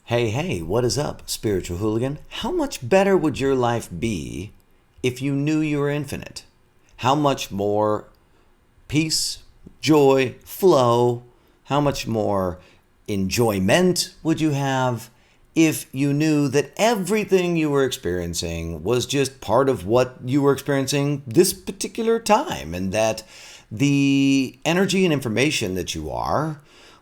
Hey, what is up, spiritual hooligan? How much better would your life be if you knew you were infinite? How much more peace, joy, flow, how much more enjoyment would you have if you knew that everything you were experiencing was just part of what you were experiencing this particular time, and that the energy and information that you are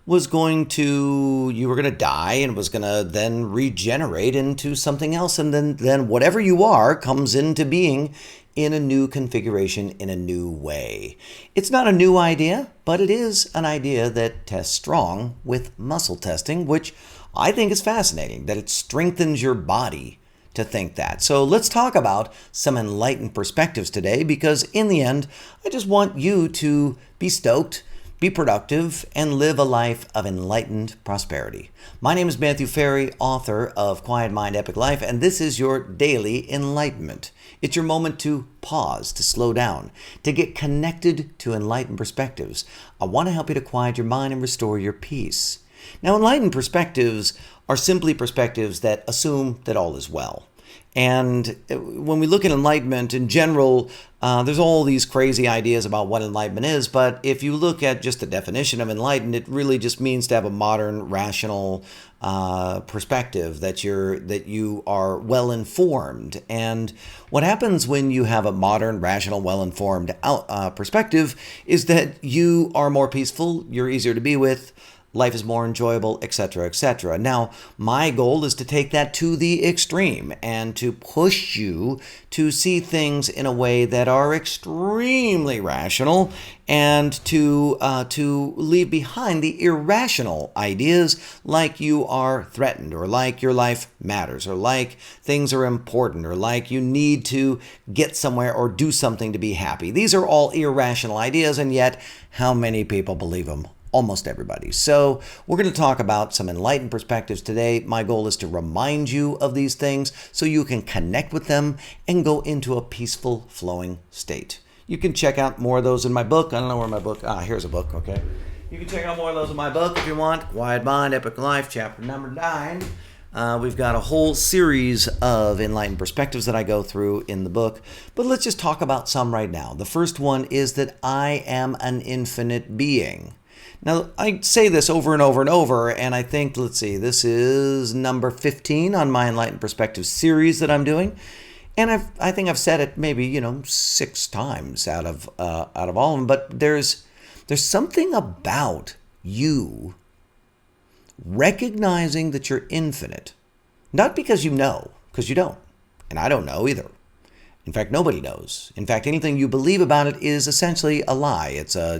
you were going to die and was going to then regenerate into something else. And then whatever you are comes into being in a new configuration, in a new way. It's not a new idea, but it is an idea that tests strong with muscle testing, which I think is fascinating, that it strengthens your body to think that. So let's talk about some enlightened perspectives today, because in the end, I just want you to be stoked, be productive, and live a life of enlightened prosperity. My name is Matthew Ferry, author of Quiet Mind, Epic Life, and this is your daily enlightenment. It's your moment to pause, to slow down, to get connected to enlightened perspectives. I want to help you to quiet your mind and restore your peace. Now, enlightened perspectives are simply perspectives that assume that all is well. And when we look at enlightenment in general, there's all these crazy ideas about what enlightenment is. But if you look at just the definition of enlightened, it really just means to have a modern, rational perspective, that you are well informed. And what happens when you have a modern, rational, well informed perspective is that you are more peaceful, you're easier to be with. Life is more enjoyable, etc., etc. Now, my goal is to take that to the extreme and to push you to see things in a way that are extremely rational, and to leave behind the irrational ideas like you are threatened, or like your life matters, or like things are important, or like you need to get somewhere or do something to be happy. These are all irrational ideas, and yet how many people believe them? Almost everybody. So we're going to talk about some enlightened perspectives today. My goal is to remind you of these things so you can connect with them and go into a peaceful, flowing state. You can check out more of those in my book. I don't know where my book... here's a book, okay. You can check out more of those in my book if you want. Quiet Mind, Epic Life, chapter number 9. We've got a whole series of enlightened perspectives that I go through in the book, but let's just talk about some right now. The first one is that I am an infinite being. Now, I say this over and over and over, and I think, this is number 15 on my Enlightened Perspective series that I'm doing. And I think I've said it maybe, 6 times out of all of them. But there's something about you recognizing that you're infinite. Not because you know, because you don't. And I don't know either. In fact, nobody knows. In fact, anything you believe about it is essentially a lie.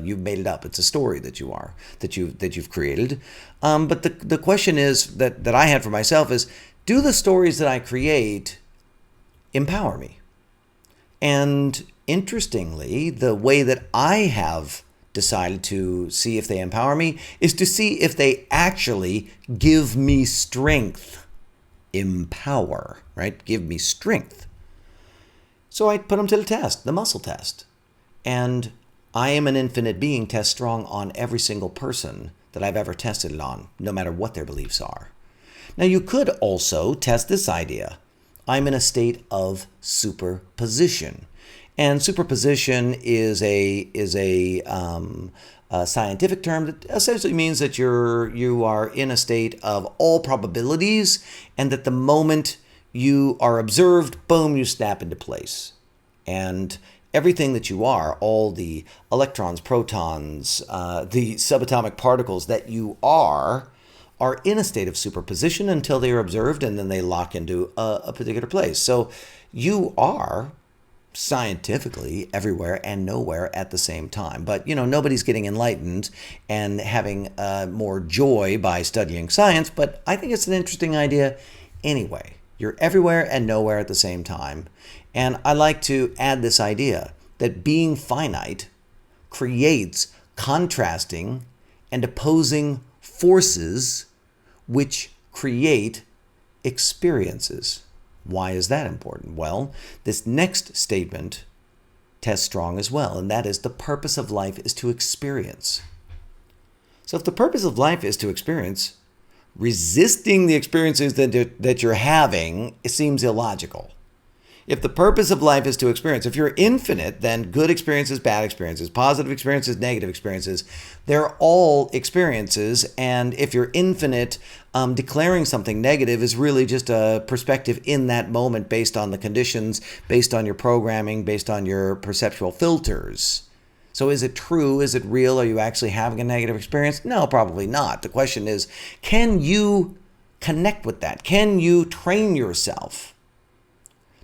You've made it up. It's a story that you've created. But the question is that I had for myself is, do the stories that I create empower me? And interestingly, the way that I have decided to see if they empower me is to see if they actually give me strength. Empower, right? Give me strength. So I put them to the test, the muscle test. And I am an infinite being tests strong on every single person that I've ever tested it on, no matter what their beliefs are. Now, you could also test this idea. I'm in a state of superposition. And superposition is a scientific term that essentially means that you are in a state of all probabilities, and that the moment you are observed, boom, you snap into place. And everything that you are, all the electrons, protons, the subatomic particles that you are in a state of superposition until they are observed, and then they lock into a particular place. So you are scientifically everywhere and nowhere at the same time. But, nobody's getting enlightened and having more joy by studying science, but I think it's an interesting idea anyway. You're everywhere and nowhere at the same time. And I like to add this idea that being finite creates contrasting and opposing forces which create experiences. Why is that important? Well, this next statement tests strong as well, and that is the purpose of life is to experience. So if the purpose of life is to experience, resisting the experiences that you're having, it seems illogical. If the purpose of life is to experience, if you're infinite, then good experiences, bad experiences, positive experiences, negative experiences, they're all experiences. And if you're infinite, declaring something negative is really just a perspective in that moment based on the conditions, based on your programming, based on your perceptual filters. So is it true? Is it real? Are you actually having a negative experience? No, probably not. The question is, can you connect with that? Can you train yourself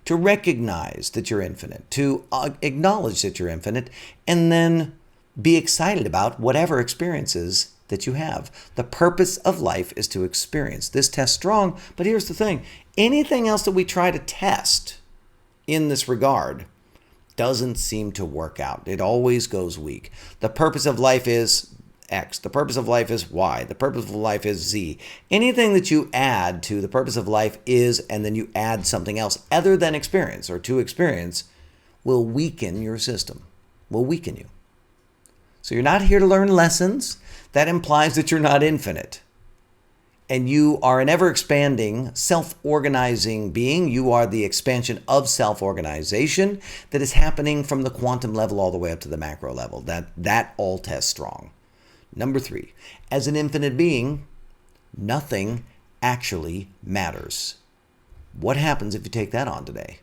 to recognize that you're infinite, to acknowledge that you're infinite, and then be excited about whatever experiences that you have? The purpose of life is to experience. This tests strong, but here's the thing. Anything else that we try to test in this regard doesn't seem to work out. It always goes weak. The purpose of life is X. The purpose of life is Y. The purpose of life is Z. Anything that you add to the purpose of life is, and then you add something else other than experience or to experience, will weaken your system, will weaken you. So you're not here to learn lessons. That implies that you're not infinite. And you are an ever-expanding, self-organizing being. You are the expansion of self-organization that is happening from the quantum level all the way up to the macro level. That all tests strong. Number 3, as an infinite being, nothing actually matters. What happens if you take that on today?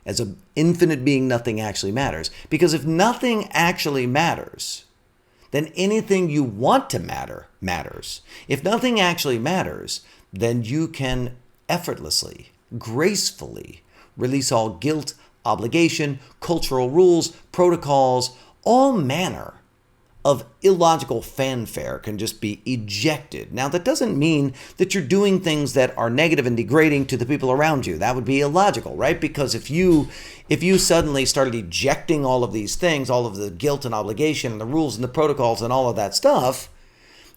As an infinite being, nothing actually matters. Because if nothing actually matters, then anything you want to matter matters. If nothing actually matters, then you can effortlessly, gracefully release all guilt, obligation, cultural rules, protocols, all manner of illogical fanfare can just be ejected. Now, that doesn't mean that you're doing things that are negative and degrading to the people around you. That would be illogical, right? Because if you suddenly started ejecting all of these things, all of the guilt and obligation and the rules and the protocols and all of that stuff,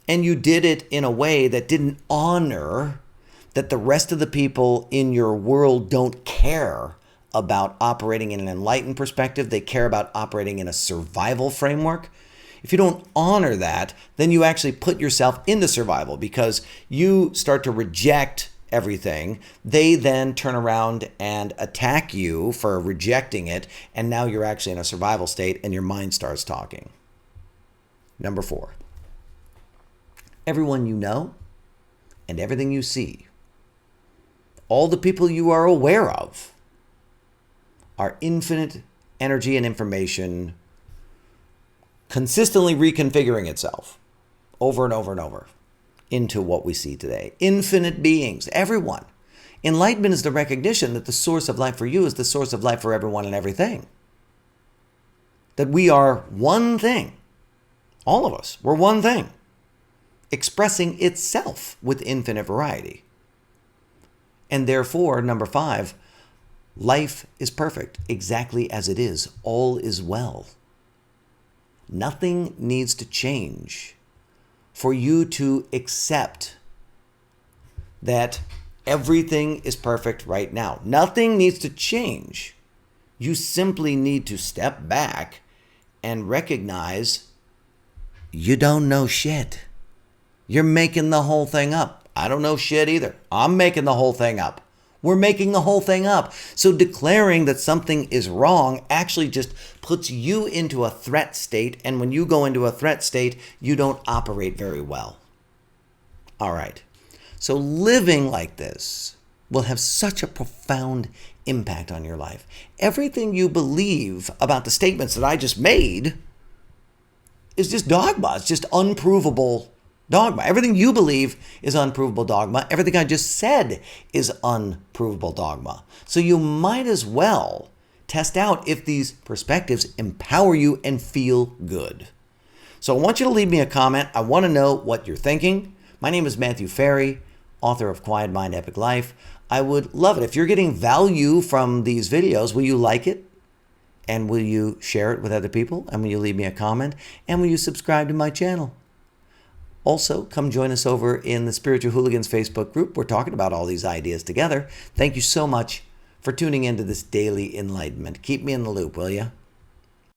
and you did it in a way that didn't honor that the rest of the people in your world don't care about operating in an enlightened perspective, they care about operating in a survival framework. If you don't honor that, then you actually put yourself into survival because you start to reject everything. They then turn around and attack you for rejecting it, and now you're actually in a survival state and your mind starts talking. Number 4, everyone you know and everything you see, all the people you are aware of, are infinite energy and information consistently reconfiguring itself over and over and over into what we see today. Infinite beings, everyone. Enlightenment is the recognition that the source of life for you is the source of life for everyone and everything. That we are one thing. All of us, we're one thing, expressing itself with infinite variety. And therefore, number 5, life is perfect exactly as it is. All is well. Nothing needs to change for you to accept that everything is perfect right now. Nothing needs to change. You simply need to step back and recognize you don't know shit. You're making the whole thing up. I don't know shit either. I'm making the whole thing up. We're making the whole thing up. So declaring that something is wrong actually just puts you into a threat state. And when you go into a threat state, you don't operate very well. All right. So living like this will have such a profound impact on your life. Everything you believe about the statements that I just made is just dogma. It's just unprovable dogma. Everything you believe is unprovable dogma. Everything I just said is unprovable dogma. So you might as well test out if these perspectives empower you and feel good. So I want you to leave me a comment. I want to know what you're thinking. My name is Matthew Ferry, author of Quiet Mind, Epic Life. I would love it. If you're getting value from these videos, will you like it? And will you share it with other people? And will you leave me a comment? And will you subscribe to my channel? Also, come join us over in the Spiritual Hooligans Facebook group. We're talking about all these ideas together. Thank you so much for tuning into this daily enlightenment. Keep me in the loop, will you?